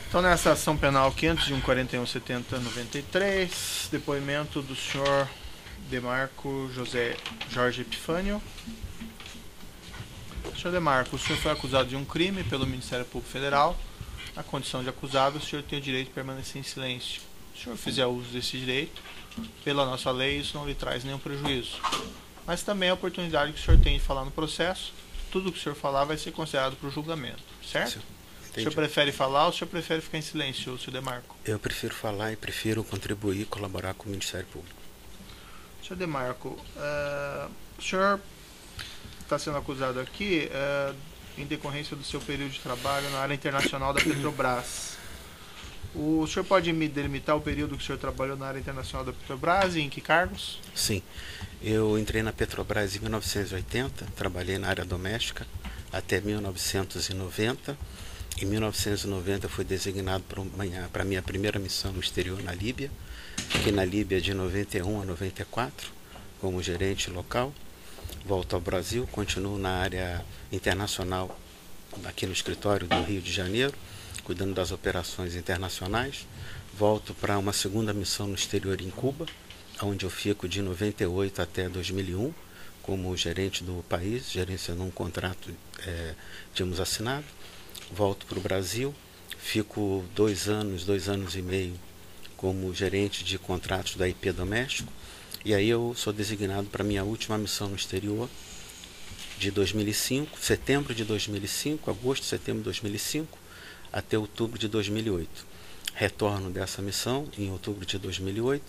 Então, nessa ação penal 501.41.70.93, depoimento do senhor Demarco José Jorge Epifânio. Senhor Demarco, o senhor foi acusado de um crime pelo Ministério Público Federal. Na condição de acusado, o senhor tem o direito de permanecer em silêncio. Se o senhor fizer uso desse direito, pela nossa lei, isso não lhe traz nenhum prejuízo. Mas também a oportunidade que o senhor tem de falar no processo, tudo que o senhor falar vai ser considerado para o julgamento, certo? O senhor prefere falar ou o senhor prefere ficar em silêncio, senhor Demarco? Eu prefiro falar e prefiro contribuir e colaborar com o Ministério Público. Senhor Demarco, o senhor está sendo acusado aqui em decorrência do seu período de trabalho na área internacional da Petrobras. O senhor pode me delimitar o período que o senhor trabalhou na área internacional da Petrobras e em que cargos? Sim, eu entrei na Petrobras em 1980, trabalhei na área doméstica até 1990. Em 1990 fui designado para a minha primeira missão no exterior, na Líbia. Fiquei na Líbia de 91 a 94 como gerente local. Volto ao Brasil, continuo na área internacional aqui no escritório do Rio de Janeiro, cuidando das operações internacionais. Volto para uma segunda missão no exterior em Cuba, onde eu fico de 98 até 2001 como gerente do país, gerência num contrato tínhamos assinado. Volto para o Brasil, fico 2 anos e meio como gerente de contratos da IP Doméstico, e aí eu sou designado para minha última missão no exterior de 2005, setembro de 2005, agosto, setembro de 2005, até outubro de 2008. Retorno dessa missão em outubro de 2008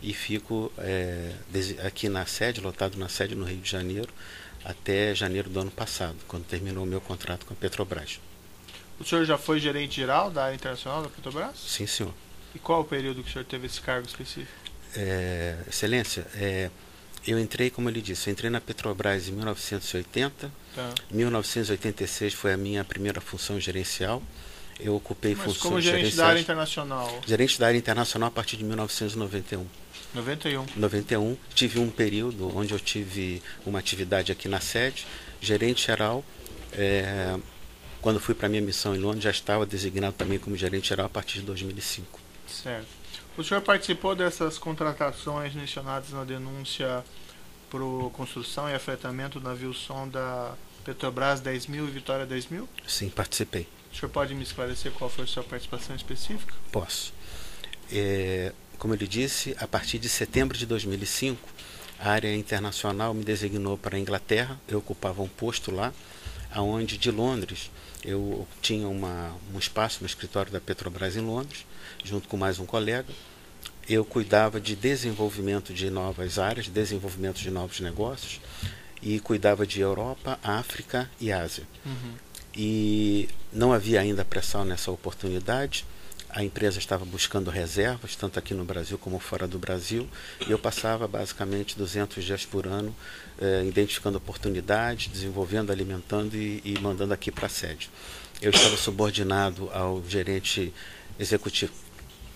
e fico aqui na sede, lotado na sede no Rio de Janeiro, até janeiro do ano passado, quando terminou o meu contrato com a Petrobras. O senhor já foi gerente geral da área internacional da Petrobras? Sim, senhor. E qual o período que o senhor teve esse cargo específico? Excelência, eu entrei, como ele disse, eu entrei na Petrobras em 1980, Tá. 1986 foi a minha primeira função gerencial. Eu ocupei Mas funções como gerente gerenciais. da área internacional? Gerente da área internacional a partir de 1991. 91. 91, tive um período onde eu tive uma atividade aqui na sede, gerente geral. Quando fui para a minha missão em Londres, já estava designado também como gerente geral a partir de 2005. Certo. O senhor participou dessas contratações mencionadas na denúncia para construção e afretamento do navio-som da Petrobras 10.000 e Vitória 10.000? Sim, participei. O senhor pode me esclarecer qual foi a sua participação específica? Posso. Como ele disse, a partir de setembro de 2005, a área internacional me designou para a Inglaterra. Eu ocupava um posto lá, onde de Londres eu tinha um espaço no escritório da Petrobras em Londres, junto com mais um colega. Eu cuidava de desenvolvimento de novas áreas, desenvolvimento de novos negócios, e cuidava de Europa, África e Ásia. E não havia ainda pressão nessa oportunidade. A empresa estava buscando reservas, tanto aqui no Brasil como fora do Brasil, e eu passava basicamente 200 dias por ano identificando oportunidades, desenvolvendo, alimentando e mandando aqui para a sede. Eu estava subordinado ao gerente executivo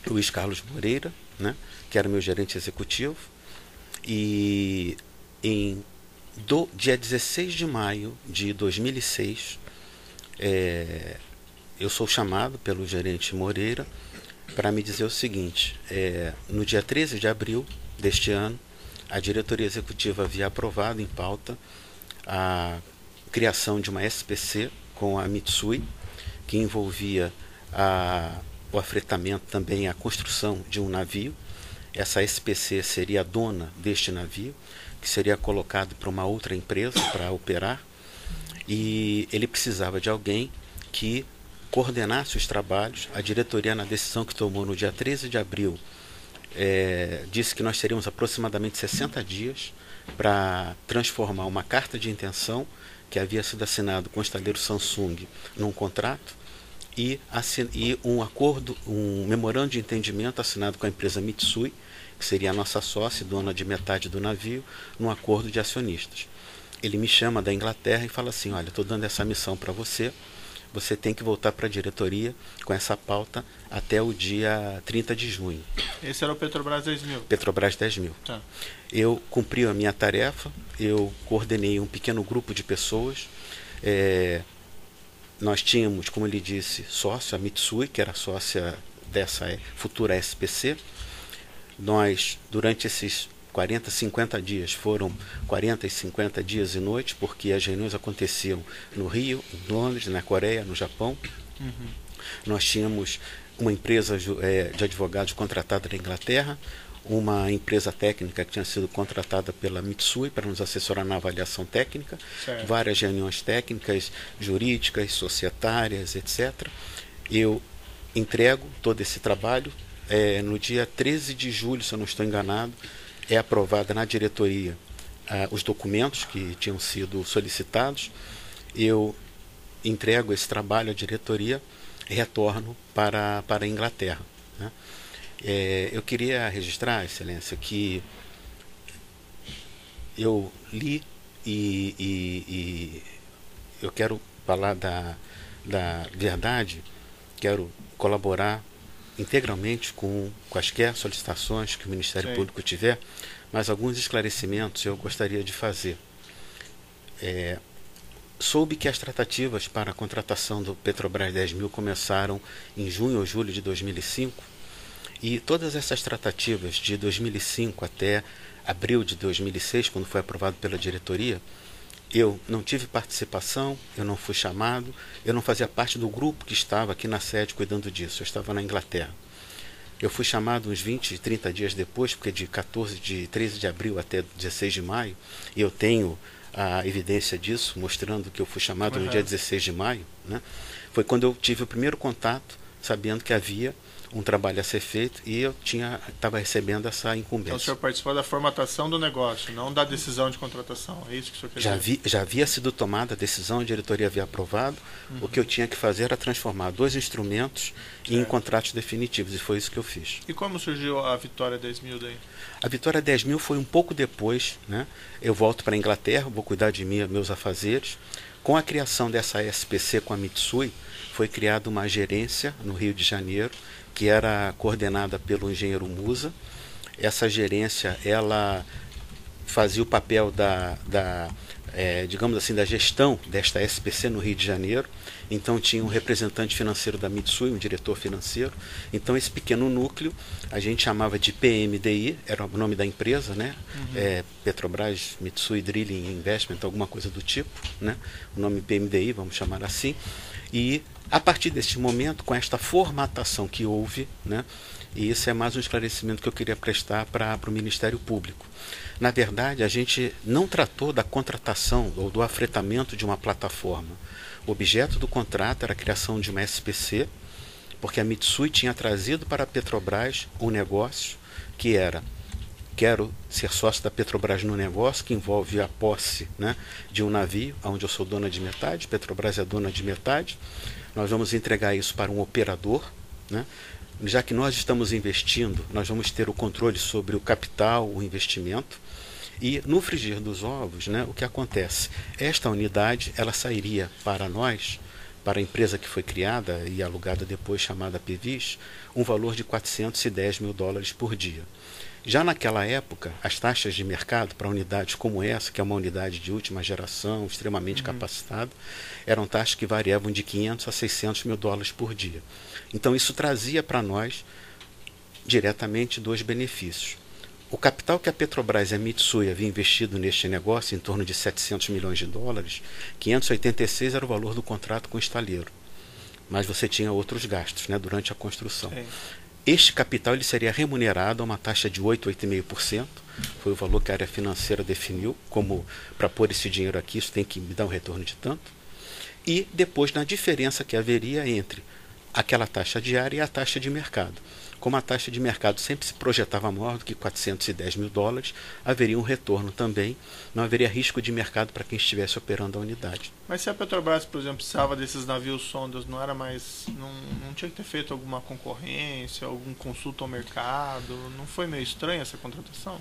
Luiz Carlos Moreira, né, que era o meu gerente executivo, e dia 16 de maio de 2006, eu sou chamado pelo gerente Moreira para me dizer o seguinte: no dia 13 de abril deste ano, a diretoria executiva havia aprovado em pauta a criação de uma SPC com a Mitsui, que envolvia o afretamento, também a construção de um navio. Essa SPC seria a dona deste navio, que seria colocado para uma outra empresa para operar, e ele precisava de alguém que coordenasse os trabalhos. A diretoria, na decisão que tomou no dia 13 de abril, disse que nós teríamos aproximadamente 60 dias para transformar uma carta de intenção que havia sido assinado com o estaleiro Samsung num contrato e um acordo, um memorando de entendimento assinado com a empresa Mitsui, que seria a nossa sócia, dona de metade do navio, num acordo de acionistas. Ele me chama da Inglaterra e fala assim: olha, estou dando essa missão para você, você tem que voltar para a diretoria com essa pauta até o dia 30 de junho. Esse era o Petrobras 10.000? Petrobras 10.000. Tá. Eu cumpri a minha tarefa, eu coordenei um pequeno grupo de pessoas, nós tínhamos, como ele disse, sócio, a Mitsui, que era sócia dessa futura SPC. Nós, durante esses 40, 50 dias, foram 40 e 50 dias e noites, porque as reuniões aconteciam no Rio, em Londres, na Coreia, no Japão. Nós tínhamos uma empresa de advogados contratada na Inglaterra, uma empresa técnica que tinha sido contratada pela Mitsui para nos assessorar na avaliação técnica, várias reuniões técnicas, jurídicas, societárias, etc. Eu entrego todo esse trabalho. No dia 13 de julho, se eu não estou enganado, é aprovada na diretoria os documentos que tinham sido solicitados. Eu entrego esse trabalho à diretoria e retorno para a Inglaterra, né? Eu queria registrar, Excelência, que eu li e eu quero falar da verdade, quero colaborar integralmente com quaisquer solicitações que o Ministério Público tiver, mas alguns esclarecimentos eu gostaria de fazer. Soube que as tratativas para a contratação do Petrobras 10.000 começaram em junho ou julho de 2005, e todas essas tratativas de 2005 até abril de 2006, quando foi aprovado pela diretoria, eu não tive participação, eu não fui chamado, eu não fazia parte do grupo que estava aqui na sede cuidando disso, eu estava na Inglaterra. Eu fui chamado uns 20, 30 dias depois, porque de 13 de abril até 16 de maio, e eu tenho a evidência disso, mostrando que eu fui chamado no dia 16 de maio, né? Foi quando eu tive o primeiro contato, sabendo que havia um trabalho a ser feito, e eu estava recebendo essa incumbência. Então o senhor participou da formatação do negócio, não da decisão de contratação, é isso que o senhor quer dizer? Já havia sido tomada a decisão, a diretoria havia aprovado. O que eu tinha que fazer era transformar 2 instrumentos em contratos definitivos, e foi isso que eu fiz. E como surgiu a Vitória 10.000 daí? A Vitória 10.000 foi um pouco depois, né? Eu volto para a Inglaterra, vou cuidar de mim, meus afazeres. Com a criação dessa SPC com a Mitsui, foi criada uma gerência no Rio de Janeiro, que era coordenada pelo engenheiro Musa. Essa gerência, ela fazia o papel digamos assim, da gestão desta SPC no Rio de Janeiro. Então tinha um representante financeiro da Mitsui, um diretor financeiro. Então esse pequeno núcleo a gente chamava de PMDI, era o nome da empresa, né? Petrobras Mitsui Drilling Investment, alguma coisa do tipo, né? O nome PMDI, vamos chamar assim. E a partir deste momento, com esta formatação que houve, né? E isso é mais um esclarecimento que eu queria prestar para o Ministério Público. Na verdade, a gente não tratou da contratação ou do afretamento de uma plataforma. O objeto do contrato era a criação de uma SPC, porque a Mitsui tinha trazido para a Petrobras um negócio que era: quero ser sócio da Petrobras no negócio, que envolve a posse, né, de um navio, onde eu sou dona de metade, Petrobras é dona de metade. Nós vamos entregar isso para um operador, né? Já que nós estamos investindo, nós vamos ter o controle sobre o capital, o investimento. E no frigir dos ovos, né, o que acontece? Esta unidade, ela sairia para nós, para a empresa que foi criada e alugada depois, chamada PVIS, um valor de $410 mil por dia. Já naquela época, as taxas de mercado para unidades como essa, que é uma unidade de última geração, extremamente capacitada, eram taxas que variavam de $500 a $600 mil por dia. Então isso trazia para nós diretamente 2 benefícios. O capital que a Petrobras e a Mitsui havia investido neste negócio, em torno de $700 milhões, 586 era o valor do contrato com o estaleiro. Mas você tinha outros gastos, né, durante a construção. Este capital ele seria remunerado a uma taxa de 8, 8,5%. Foi o valor que a área financeira definiu, como para pôr esse dinheiro aqui, isso tem que me dar um retorno de tanto. E depois na diferença que haveria entre aquela taxa diária e a taxa de mercado. Como a taxa de mercado sempre se projetava maior do que $410 mil, haveria um retorno também, não haveria risco de mercado para quem estivesse operando a unidade. Mas se a Petrobras, por exemplo, precisava desses navios sondas, não era mais, não tinha que ter feito alguma concorrência, algum consulta ao mercado? Não foi meio estranha essa contratação?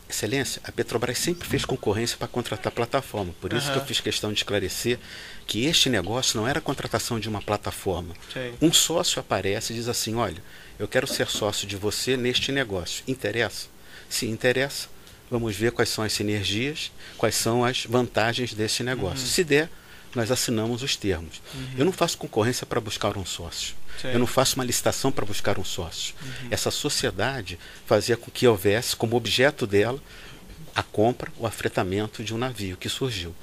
Excelência, a Petrobras sempre fez concorrência para contratar plataforma, por isso que eu fiz questão de esclarecer que este negócio não era a contratação de uma plataforma. Um sócio aparece e diz assim: olha, eu quero ser sócio de você neste negócio, interessa? Se interessa, vamos ver quais são as sinergias, quais são as vantagens desse negócio. Se der, nós assinamos os termos. Eu não faço concorrência para buscar um sócio. Eu não faço uma licitação para buscar um sócio. Essa sociedade fazia com que houvesse como objeto dela a compra, o afretamento de um navio que surgiu.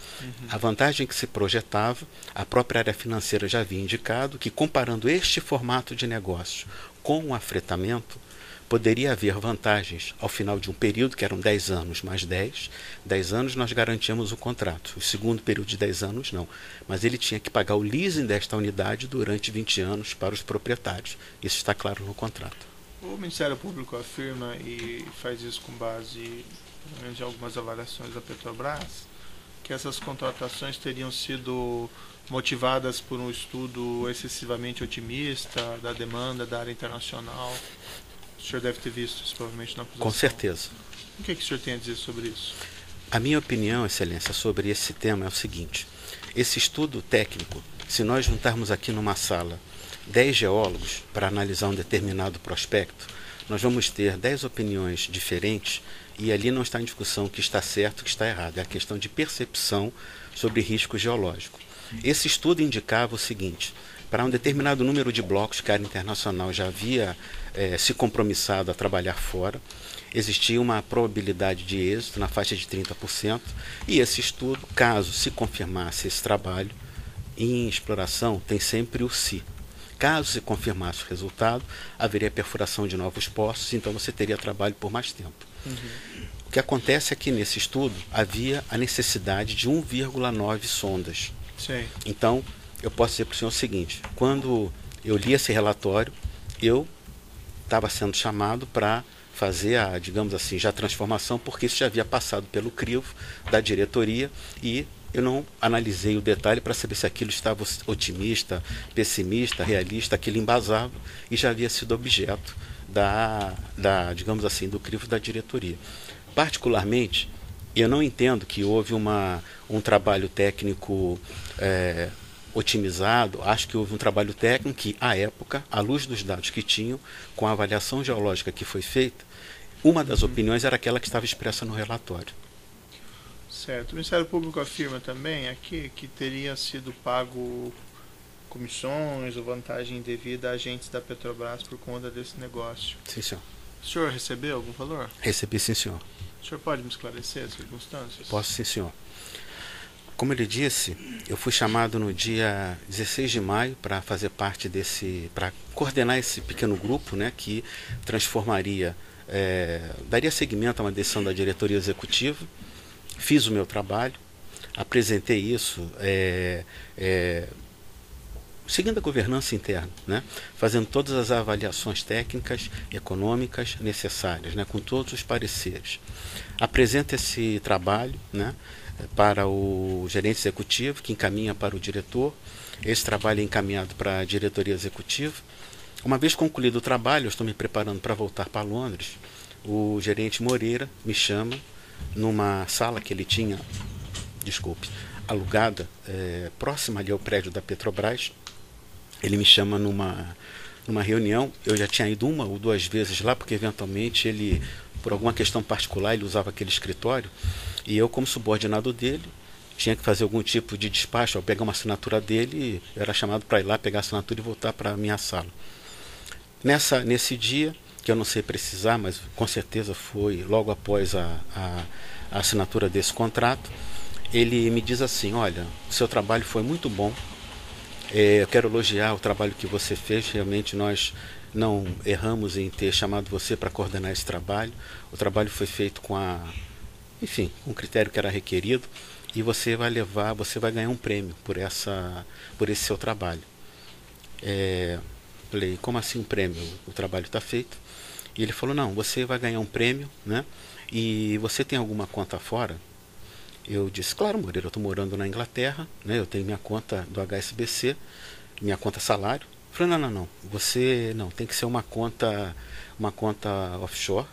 A vantagem que se projetava, a própria área financeira já havia indicado que, comparando este formato de negócio com o afretamento, poderia haver vantagens ao final de um período, que eram 10 anos mais 10. 10 anos nós garantíamos o contrato. O segundo período de 10 anos não. Mas ele tinha que pagar o leasing desta unidade durante 20 anos para os proprietários. Isso está claro no contrato. O Ministério Público afirma, e faz isso com base pelo menos em algumas avaliações da Petrobras, que essas contratações teriam sido motivadas por um estudo excessivamente otimista da demanda da área internacional. O senhor deve ter visto isso provavelmente na acusação. Com certeza. O que o senhor tem a dizer sobre isso? A minha opinião, Excelência, sobre esse tema é o seguinte: esse estudo técnico, se nós juntarmos aqui numa sala 10 geólogos para analisar um determinado prospecto, nós vamos ter 10 opiniões diferentes, e ali não está em discussão o que está certo e o que está errado. É a questão de percepção sobre risco geológico. Esse estudo indicava o seguinte: para um determinado número de blocos que a área internacional já havia se compromissado a trabalhar fora, existia uma probabilidade de êxito na faixa de 30%, e esse estudo, caso se confirmasse esse trabalho, em exploração tem sempre o se. Caso se confirmasse o resultado, haveria perfuração de novos poços, então você teria trabalho por mais tempo. O que acontece é que nesse estudo havia a necessidade de 1,9 sondas. Sim. Então, eu posso dizer para o senhor o seguinte: quando eu li esse relatório, eu estava sendo chamado para fazer a, digamos assim, já a transformação, porque isso já havia passado pelo crivo da diretoria, e eu não analisei o detalhe para saber se aquilo estava otimista, pessimista, realista, aquilo embasava, e já havia sido objeto digamos assim, do crivo da diretoria. Particularmente, eu não entendo que houve um trabalho técnico otimizado. Acho que houve um trabalho técnico que, à época, à luz dos dados que tinham, com a avaliação geológica que foi feita, uma das opiniões era aquela que estava expressa no relatório. Certo. O Ministério Público afirma também aqui que teria sido pago comissões ou vantagem indevida a agentes da Petrobras por conta desse negócio. Sim, senhor. O senhor recebeu algum valor? Recebi, sim, senhor. O senhor pode me esclarecer as circunstâncias? Posso, sim, senhor. Como ele disse, eu fui chamado no dia 16 de maio para fazer parte para coordenar esse pequeno grupo, né, que transformaria, daria seguimento a uma decisão da diretoria executiva. Fiz o meu trabalho, apresentei isso seguindo a governança interna, né, fazendo todas as avaliações técnicas e econômicas necessárias, né, com todos os pareceres. Apresento esse trabalho, né, para o gerente executivo, que encaminha para o diretor. Esse trabalho é encaminhado para a diretoria executiva. Uma vez concluído o trabalho, eu estou me preparando para voltar para Londres. O gerente Moreira me chama numa sala que ele tinha, alugada, próxima ali ao prédio da Petrobras. Ele me chama numa reunião. Eu já tinha ido 1 ou 2 vezes lá, porque eventualmente ele, por alguma questão particular, ele usava aquele escritório, e eu, como subordinado dele, tinha que fazer algum tipo de despacho. Ao pegar uma assinatura dele, eu era chamado para ir lá pegar a assinatura e voltar para a minha sala. Nesse dia, que eu não sei precisar, mas com certeza foi logo após a assinatura desse contrato, ele me diz assim: olha, o seu trabalho foi muito bom, eu quero elogiar o trabalho que você fez. Realmente nós não erramos em ter chamado você para coordenar esse trabalho. O trabalho foi feito com o critério que era requerido, e você vai ganhar um prêmio por esse seu trabalho. Falei: como assim um prêmio? O trabalho está feito. E ele falou: não, você vai ganhar um prêmio, né? E você tem alguma conta fora? Eu disse: claro, Moreira, eu estou morando na Inglaterra, né? Eu tenho minha conta do HSBC, minha conta salário. Eu falei: não, você não, tem que ser uma conta offshore.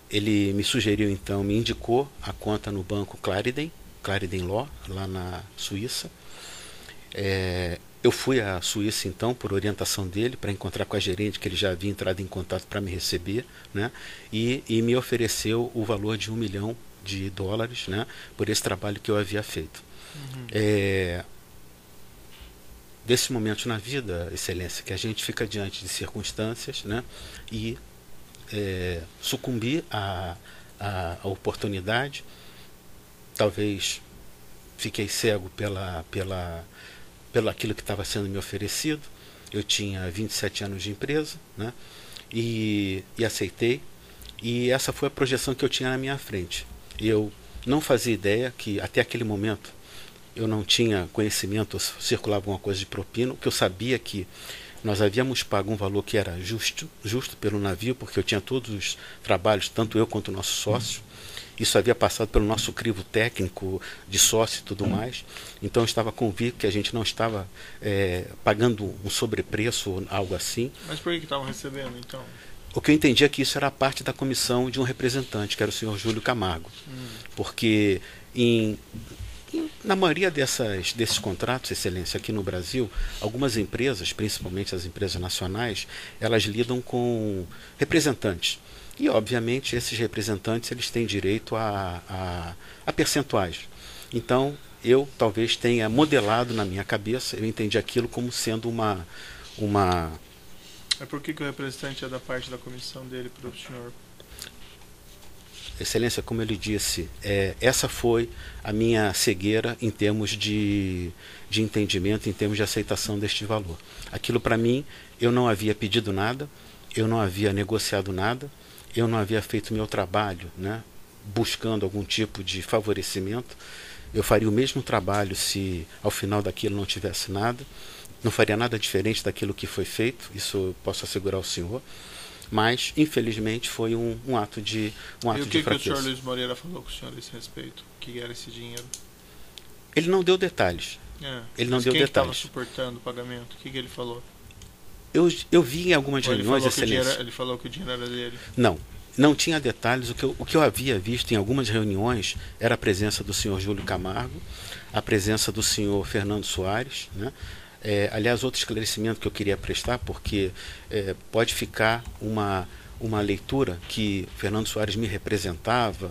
Ele me sugeriu, então, me indicou a conta no banco Clarendon Law, lá na Suíça. Eu fui à Suíça, então, por orientação dele, para encontrar com a gerente, que ele já havia entrado em contato para me receber, né? E me ofereceu o valor de $1 milhão, né, por esse trabalho que eu havia feito. Desses momentos na vida, Excelência, que a gente fica diante de circunstâncias, né, e sucumbir à oportunidade. Talvez fiquei cego pelo aquilo que estava sendo me oferecido. Eu tinha 27 anos de empresa, né, e aceitei. E essa foi a projeção que eu tinha na minha frente. Eu não fazia ideia que até aquele momento eu não tinha conhecimento, circulava alguma coisa de propina. O que eu sabia que nós havíamos pago um valor que era justo pelo navio, porque eu tinha todos os trabalhos, tanto eu quanto o nosso sócio. Isso havia passado pelo nosso crivo técnico de sócio e tudo mais. Então eu estava convicto que a gente não estava pagando um sobrepreço ou algo assim. Mas por que estavam recebendo, então? O que eu entendi é que isso era parte da comissão de um representante, que era o senhor Júlio Camargo. Porque na maioria desses contratos, Excelência, aqui no Brasil, algumas empresas, principalmente as empresas nacionais, elas lidam com representantes. E, obviamente, esses representantes eles têm direito a percentuais. Então, eu talvez tenha modelado na minha cabeça, eu entendi aquilo como sendo uma... Mas por que o representante é da parte da comissão dele para o senhor? Excelência, como ele disse, essa foi a minha cegueira em termos de entendimento, em termos de aceitação deste valor. Aquilo para mim, eu não havia pedido nada, eu não havia negociado nada, eu não havia feito meu trabalho, né, buscando algum tipo de favorecimento. Eu faria o mesmo trabalho se ao final daquilo não tivesse nada, não faria nada diferente daquilo que foi feito, isso eu posso assegurar ao senhor. Mas, infelizmente, foi um ato de fraqueza. E o que o senhor Luiz Moreira falou com o senhor a esse respeito? O que era esse dinheiro? Ele não deu detalhes. Ele não deu quem estava detalhes. Suportando o pagamento? O que ele falou? Eu vi em algumas reuniões, Excelência. Ele falou que o dinheiro era dele? Não tinha detalhes. O que eu havia visto em algumas reuniões era a presença do senhor Júlio Camargo, a presença do senhor Fernando Soares, né? Aliás, outro esclarecimento que eu queria prestar, porque pode ficar uma leitura que Fernando Soares me representava,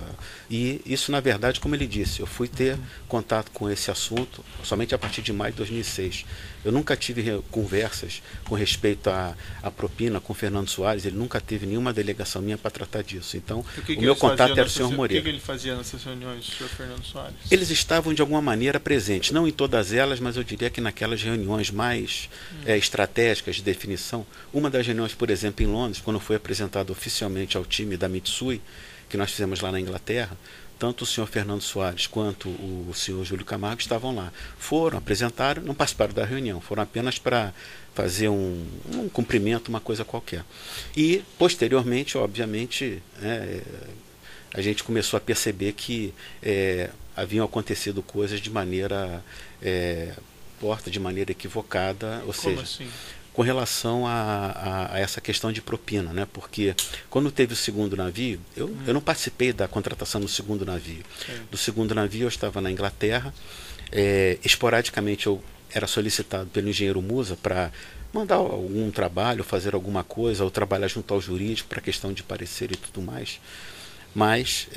e isso, na verdade, como ele disse, eu fui ter contato com esse assunto somente a partir de maio de 2006. Eu nunca tive conversas com respeito à propina com Fernando Soares, ele nunca teve nenhuma delegação minha para tratar disso. Então, o meu contato era o senhor Moreira. O que ele fazia nessas reuniões, o senhor Fernando Soares? Eles estavam, de alguma maneira, presentes, não em todas elas, mas eu diria que naquelas reuniões mais estratégicas de definição. Uma das reuniões, por exemplo, em Londres, quando foi apresentado oficialmente ao time da Mitsui, que nós fizemos lá na Inglaterra, tanto o senhor Fernando Soares quanto o senhor Júlio Camargo estavam lá. Foram, apresentaram, não participaram da reunião, foram apenas para fazer um cumprimento, uma coisa qualquer. E, posteriormente, obviamente, a gente começou a perceber que haviam acontecido coisas de maneira torta, de maneira equivocada, ou seja, assim? Com relação a essa questão de propina, né? Porque quando teve o segundo navio, eu não participei da contratação do segundo navio. Do segundo navio eu estava na Inglaterra, esporadicamente eu era solicitado pelo engenheiro Musa para mandar algum trabalho, fazer alguma coisa, ou trabalhar junto ao jurídico para questão de parecer e tudo mais. Mas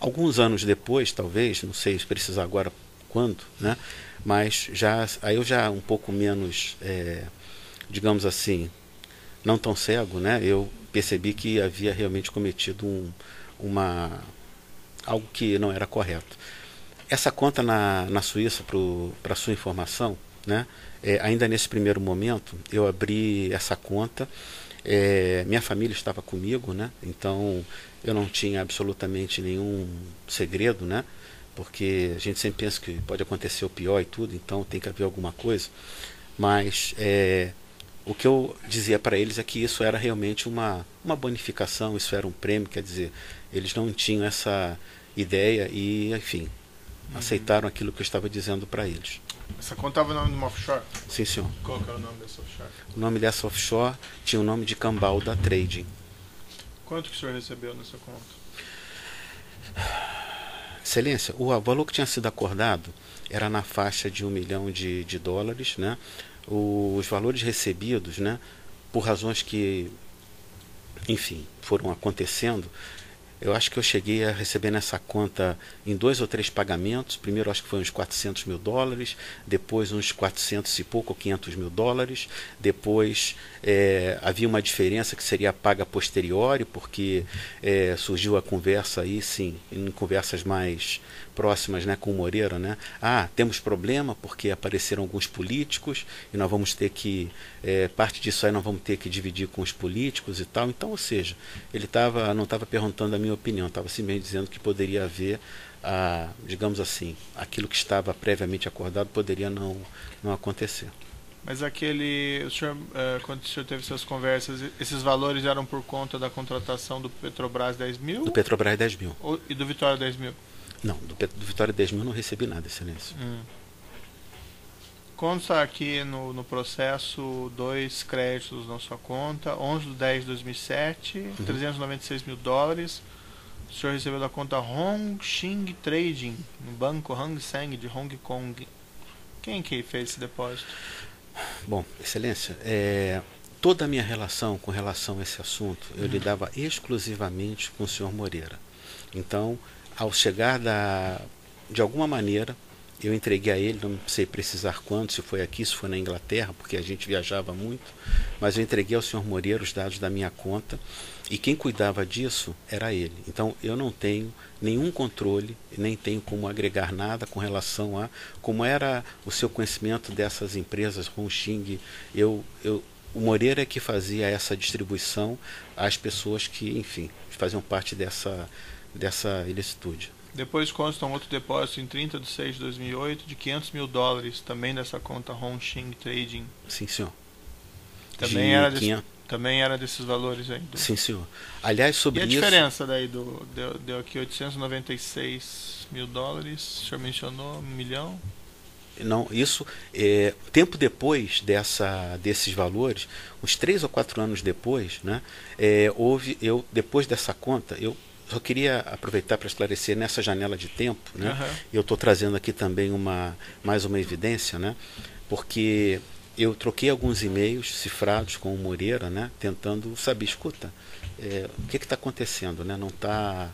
alguns anos depois, talvez, não sei se precisar agora quando, né? Mas aí eu já um pouco menos, digamos assim, não tão cego, né? Eu percebi que havia realmente cometido algo que não era correto. Essa conta na Suíça, para sua informação, né? Ainda nesse primeiro momento, eu abri essa conta, minha família estava comigo, né? Então eu não tinha absolutamente nenhum segredo, né? Porque a gente sempre pensa que pode acontecer o pior e tudo, então tem que haver alguma coisa. Mas o que eu dizia para eles é que isso era realmente uma bonificação, isso era um prêmio, quer dizer, eles não tinham essa ideia e, enfim, aceitaram aquilo que eu estava dizendo para eles. Essa conta estava no nome de uma offshore? Sim, senhor. Qual que era o nome dessa offshore? O nome dessa offshore tinha o nome de Cambalda Trading. Quanto que o senhor recebeu nessa conta? Excelência, o valor que tinha sido acordado era na faixa de $1 milhão de dólares, né? Os valores recebidos, né, por razões que, enfim, foram acontecendo, Eu acho que eu cheguei a receber nessa conta em 2 ou 3 pagamentos. Primeiro acho que foi uns US$ 400.000, depois uns 400 e pouco, US$ 500.000. Depois havia uma diferença que seria paga a posteriori, porque surgiu a conversa aí, sim, em conversas mais próximas, né, com o Moreira, né? Temos problema porque apareceram alguns políticos e nós vamos ter que, parte disso aí nós vamos ter que dividir com os políticos e tal. Então, ou seja, ele não estava perguntando a minha opinião, estava simplesmente dizendo que poderia haver, digamos assim, aquilo que estava previamente acordado poderia não acontecer. Mas o senhor, quando o senhor teve suas conversas, esses valores eram por conta da contratação do Petrobras 10.000? Do Petrobras 10.000. E do Vitória 10.000? Não, do Vitória 10.000 não recebi nada, Excelência. Consta aqui no processo 2 créditos na sua conta, 11/10/2007, $396.000. O senhor recebeu da conta Hong Xing Trading, no banco Hang Seng de Hong Kong. Quem que fez esse depósito? Bom, Excelência, toda a minha relação com relação a esse assunto, eu lidava exclusivamente com o senhor Moreira. Então, ao chegar de alguma maneira, eu entreguei a ele, não sei precisar quando, se foi aqui, se foi na Inglaterra, porque a gente viajava muito, mas eu entreguei ao senhor Moreira os dados da minha conta, e quem cuidava disso era ele. Então eu não tenho nenhum controle, nem tenho como agregar nada com relação a como era o seu conhecimento dessas empresas, Hongxing. O Moreira é que fazia essa distribuição às pessoas que, enfim, faziam parte dessa ilicitude. Depois consta um outro depósito em 30/6/2008 de $500.000, também dessa conta Hongxing Trading. Sim, senhor. Também era desses valores aí. Sim, senhor. Aliás, sobre isso... E a diferença daí deu aqui $896.000, o senhor mencionou, 1 milhão? Não, isso, tempo depois desses valores, uns 3 ou 4 anos depois, né, depois dessa conta, eu só queria aproveitar para esclarecer nessa janela de tempo, né, eu estou trazendo aqui também mais uma evidência, né, porque eu troquei alguns e-mails cifrados com o Moreira, né, tentando saber, escuta, o que está acontecendo, né, não está...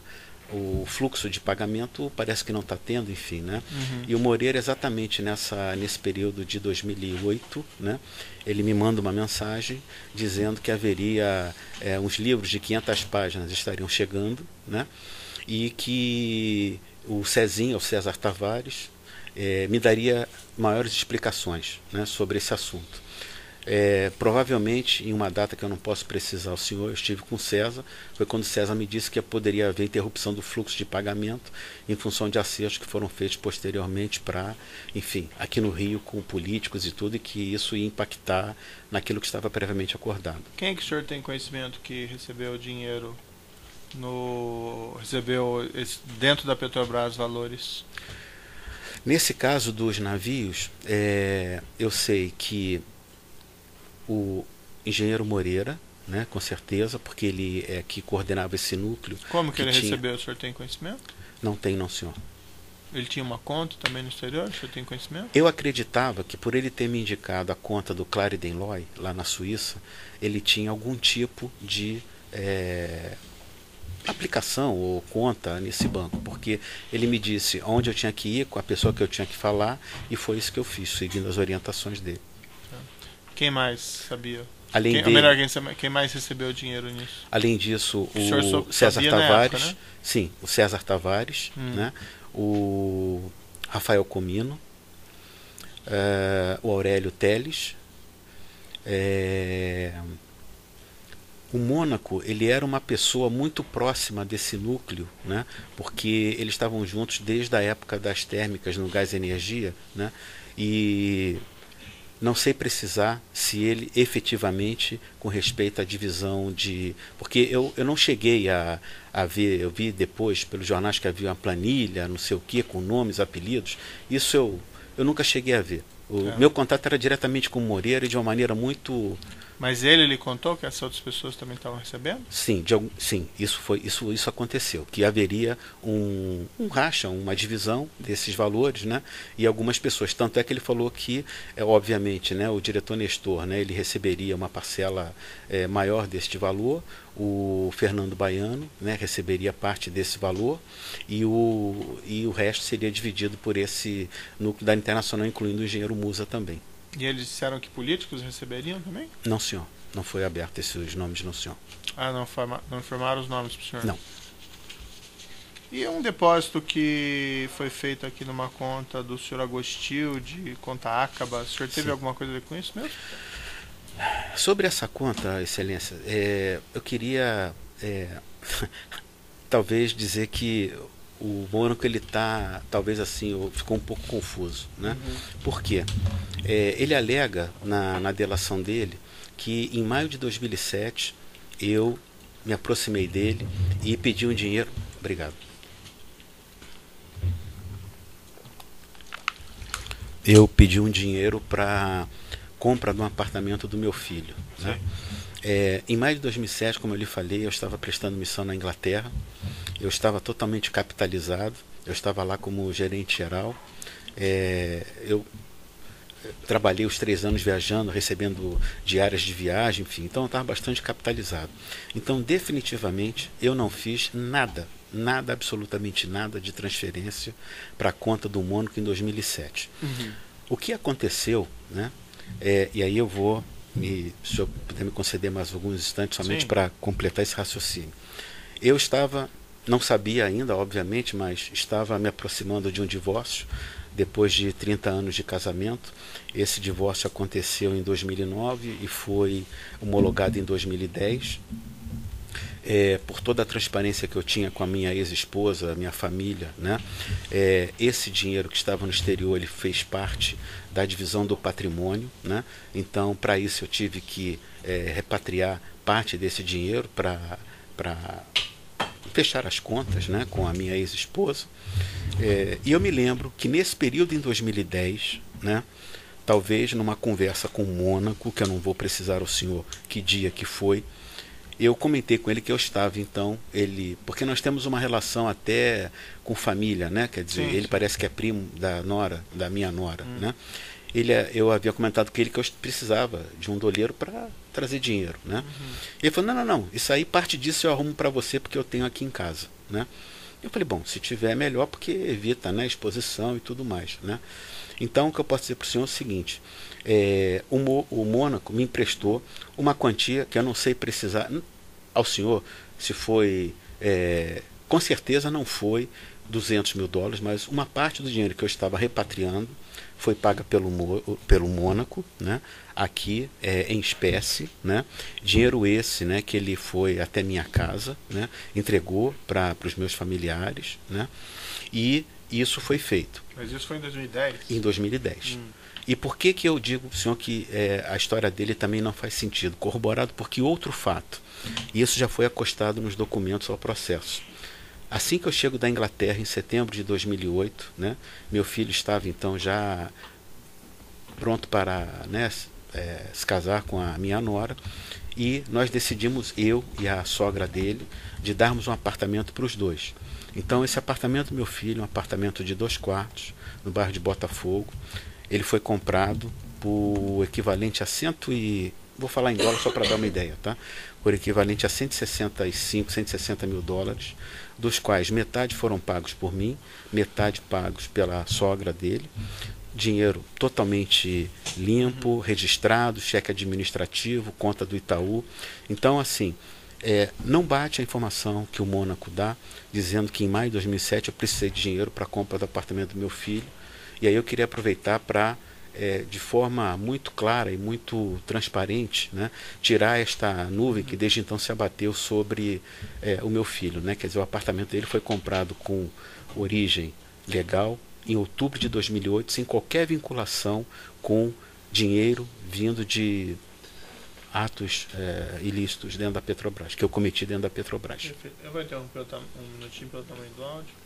O fluxo de pagamento parece que não está tendo, enfim, né? E o Moreira, exatamente nesse período de 2008, né? Ele me manda uma mensagem dizendo que haveria uns livros de 500 páginas estariam chegando, né? E que o César Tavares, me daria maiores explicações, né, sobre esse assunto. Provavelmente em uma data que eu não posso precisar ao senhor, eu estive com o César, foi quando o César me disse que poderia haver interrupção do fluxo de pagamento em função de acertos que foram feitos posteriormente enfim, aqui no Rio com políticos e tudo, e que isso ia impactar naquilo que estava previamente acordado. Quem é que o senhor tem conhecimento que recebeu dinheiro, dentro da Petrobras valores? Nesse caso dos navios, eu sei que o engenheiro Moreira, né, com certeza, porque ele é que coordenava esse núcleo. Como que ele recebeu? O senhor tem conhecimento? Não tem, não, senhor. Ele tinha uma conta também no exterior? O senhor tem conhecimento? Eu acreditava que por ele ter me indicado a conta do Clarendon, lá na Suíça, ele tinha algum tipo de aplicação ou conta nesse banco, porque ele me disse onde eu tinha que ir, com a pessoa que eu tinha que falar, e foi isso que eu fiz, seguindo as orientações dele. Quem mais sabia? Quem mais recebeu dinheiro nisso? Além disso, o César Tavares, época, né? Sim, o César Tavares, né? O Rafael Comino, o Aurélio Teles, o Mônaco, ele era uma pessoa muito próxima desse núcleo, né? Porque eles estavam juntos desde a época das térmicas no Gás Energia, né? E não sei precisar se ele efetivamente, com respeito à divisão de... Porque eu não cheguei a ver, eu vi depois pelos jornais que havia uma planilha, não sei o que, com nomes, apelidos. Isso eu nunca cheguei a ver. O meu contato era diretamente com o Moreira, e de uma maneira muito Mas ele lhe contou que essas outras pessoas também estavam recebendo? Sim, sim, isso aconteceu, que haveria um racha, uma divisão desses valores, né? E algumas pessoas, tanto é que ele falou que, obviamente, né, o diretor Nestor, né, ele receberia uma parcela maior deste valor, o Fernando Baiano, né, receberia parte desse valor e o resto seria dividido por esse núcleo da Internacional, incluindo o engenheiro Musa também. E eles disseram que políticos receberiam também? Não, senhor. Não foi aberto esses nomes, não, senhor. Ah, não informaram os nomes para o senhor? Não. E um depósito que foi feito aqui numa conta do senhor Agostil, de conta Acaba, o senhor teve alguma coisa a ver com isso mesmo? Sobre essa conta, Excelência, eu queria talvez dizer que o Mônaco ele está, talvez assim, ficou um pouco confuso, né? Por quê? Ele alega na delação dele que em maio de 2007 eu me aproximei dele e pedi um dinheiro. Obrigado. Eu pedi um dinheiro para compra de um apartamento do meu filho, né? Em maio de 2007, como eu lhe falei, eu estava prestando missão na Inglaterra. Eu estava totalmente capitalizado. Eu estava lá como gerente geral. Eu trabalhei os 3 anos viajando, recebendo diárias de viagem, enfim. Então eu estava bastante capitalizado. Então, definitivamente, eu não fiz nada, absolutamente nada de transferência para a conta do Mônaco em 2007. O que aconteceu, né? E aí eu vou, se o senhor puder me conceder mais alguns instantes somente para completar esse raciocínio. Eu estava, não sabia ainda, obviamente, mas estava me aproximando de um divórcio, depois de 30 anos de casamento. Esse divórcio aconteceu em 2009 e foi homologado em 2010. Por toda a transparência que eu tinha com a minha ex-esposa, a minha família, né? Esse dinheiro que estava no exterior, ele fez parte da divisão do patrimônio, né? Então, para isso eu tive que repatriar parte desse dinheiro para fechar as contas, né, com a minha ex-esposa. E eu me lembro que nesse período em 2010, né, talvez numa conversa com o Mônaco, que eu não vou precisar ao senhor que dia que foi, eu comentei com ele que eu estava, então, porque nós temos uma relação até com família, né? Quer dizer, ele parece que é primo da minha nora, né? Eu havia comentado com ele que eu precisava de um doleiro para trazer dinheiro, né? Ele falou, não, isso aí, parte disso eu arrumo para você porque eu tenho aqui em casa, né? Eu falei, bom, se tiver melhor, porque evita, né, exposição e tudo mais, né? Então, o que eu posso dizer para o senhor é o seguinte, o Mônaco me emprestou uma quantia que eu não sei precisar ao senhor se foi, com certeza não foi $200 mil, mas uma parte do dinheiro que eu estava repatriando foi paga pelo Mônaco, né, aqui em espécie, né, dinheiro esse, né, que ele foi até minha casa, né, entregou para os meus familiares, né, e isso foi feito. Mas isso foi em 2010? Em 2010. E por que eu digo para o senhor que a história dele também não faz sentido? Corroborado porque outro fato, e isso já foi acostado nos documentos ao processo. Assim que eu chego da Inglaterra, em setembro de 2008, né, meu filho estava então já pronto para, né, se casar com a minha nora, e nós decidimos, eu e a sogra dele, de darmos um apartamento para os dois. Então esse apartamento do meu filho, um apartamento de 2 quartos, no bairro de Botafogo, ele foi comprado por equivalente a vou falar em dólar só para dar uma ideia, tá? Por equivalente a 160 mil dólares, dos quais metade foram pagos por mim, metade pagos pela sogra dele, dinheiro totalmente limpo, registrado, cheque administrativo, conta do Itaú. Então, assim, não bate a informação que o Mônaco dá, dizendo que em maio de 2007 eu precisei de dinheiro para a compra do apartamento do meu filho. E aí eu queria aproveitar para, de forma muito clara e muito transparente, né, tirar esta nuvem que desde então se abateu sobre o meu filho, né? Quer dizer, o apartamento dele foi comprado com origem legal em outubro de 2008, sem qualquer vinculação com dinheiro vindo de atos ilícitos dentro da Petrobras, que eu cometi dentro da Petrobras. Eu vou interromper um minutinho pelo tamanho do áudio.